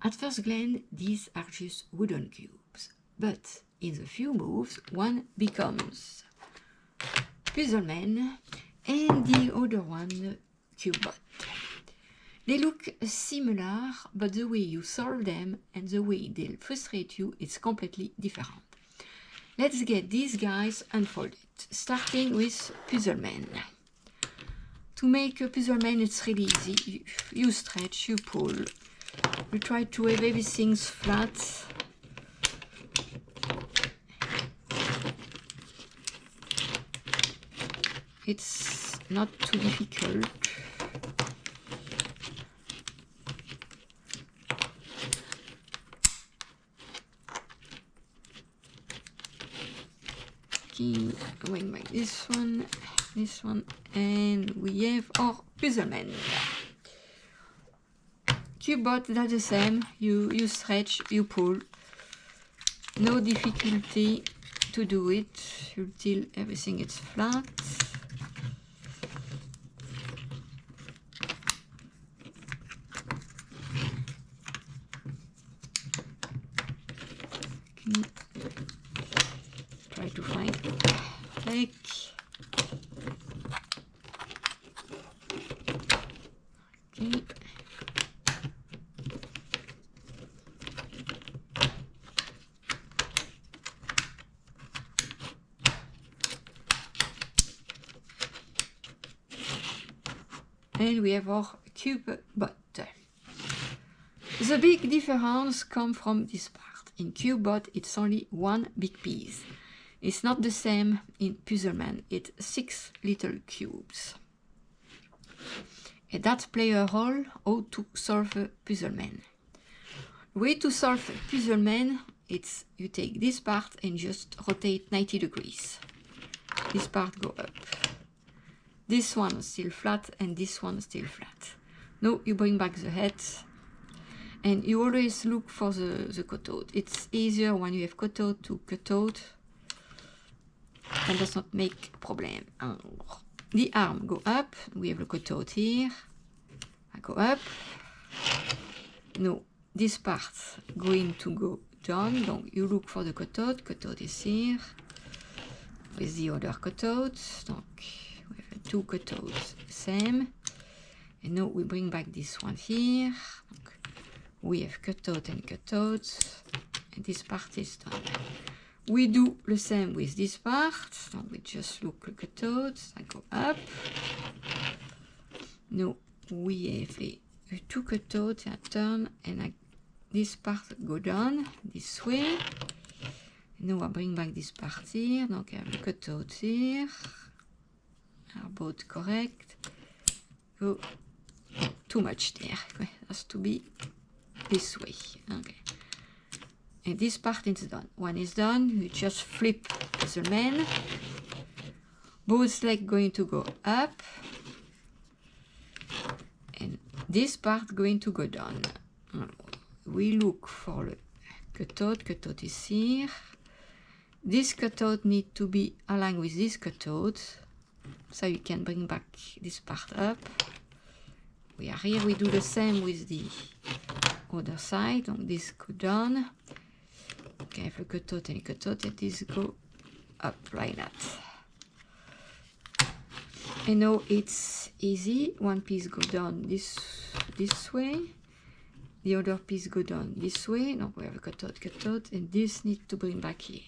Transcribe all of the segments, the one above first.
At first glance, these are just wooden cubes, but in the few moves, one becomes Puzzleman and the other one Cubebot. They look similar, but the way you solve them and the way they'll frustrate you is completely different. Let's get these guys unfolded, starting with Puzzleman. To make a Puzzleman, it's really easy. You stretch, you pull, you try to have everything flat. It's not too difficult. Going back this one, and we have our Puzzleman. Cubebot, that's the same. You stretch, you pull. No difficulty to do it until everything is flat. Try to find like okay. And we have our Cubebot. The big difference comes from this part. In Cubebot, it's only one big piece. It's not the same in Puzzleman. It's 6 little cubes. And that plays a role how to solve a Puzzleman. The way to solve a Puzzleman, it's you take this part and just rotate 90 degrees. This part go up. This one is still flat and this one is still flat. Now you bring back the head and you always look for the cutout. It's easier when you have cutout to cut out and does not make problem. The arm go up, we have the cutout here, I go up. Now this part going to go down, donc you look for the cutout is here, with the other cutout, donc we have 2 cutouts, same, and now we bring back this one here, donc we have cutout and cutout, and this part is done. We do the same with this part, so we just look at cutouts, I go up. Now we have the 2 cutouts, I turn, and this part go down this way. Now I bring back this part here, donc I have the cutouts here, are both correct. Go too much there, it has to be this way, okay. And this part is done. When it's done, you just flip the man. Both legs going to go up. And this part going to go down. We look for the cutout is here. This cutout needs to be aligned with this cutout. So you can bring back this part up. We are here, we do the same with the other side. Donc this go down. Okay, I have a cutout and a cutout, and this go up like that. And now it's easy. One piece go down this way, the other piece go down this way. Now we have a cutout, and this needs to bring back here.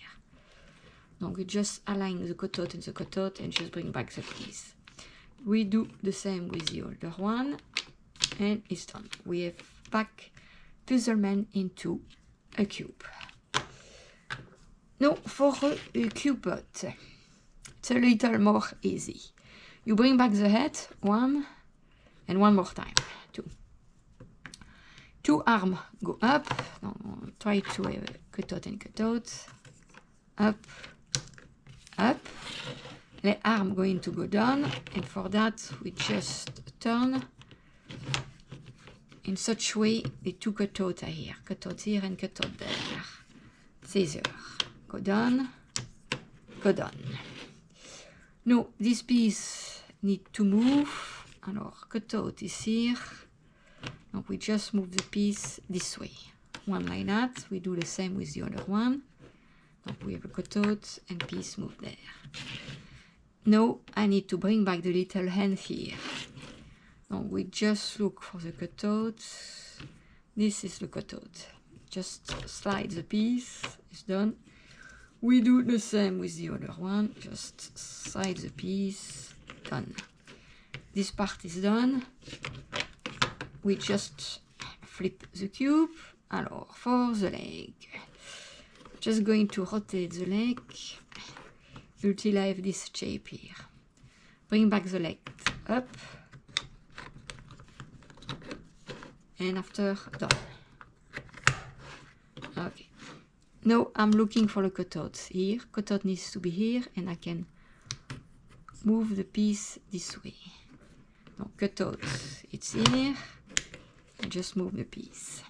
Now we just align the cutout and just bring back the piece. We do the same with the other one, and it's done. We have back Puzzleman into a cube. Now for a Cubebot, it's a little more easy. You bring back the head, 1, and one more time, 2. 2 arms go up. Now try to have a cutout and cutout. Up, up. The arm going to go down, and for that we just turn in such way the 2 cutouts are here. Cutout here and cutout there. It's easier. Go down, go down. Now this piece needs to move. Alors, cutout is here, Now we just move the piece this way. One like that. We do the same with the other one. Now we have a cutout and piece move there. Now I need to bring back the little hand here. Now we just look for the cutout. This is the cutout. Just slide the piece. It's done. We do the same with the other one. Just slide the piece. Done. This part is done. We just flip the cube. Alors, for the leg, just going to rotate the leg until I have this shape here. Bring back the leg up, and after, done. Okay. Now I'm looking for the cutout here. Cutout needs to be here, and I can move the piece this way. Now cutout, it's here. I just move the piece.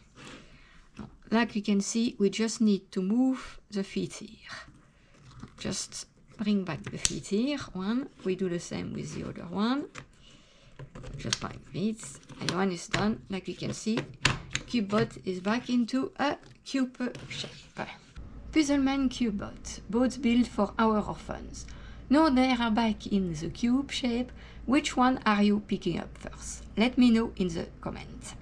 Now, like you can see, we just need to move the feet here. Just bring back the feet here. One. We do the same with the other one. Just like this. And one is done. Like you can see, Cubebot is back into a cube shape. Puzzleman Cubebot, boats built for our orphans. Now they are back in the cube shape. Which one are you picking up first? Let me know in the comments.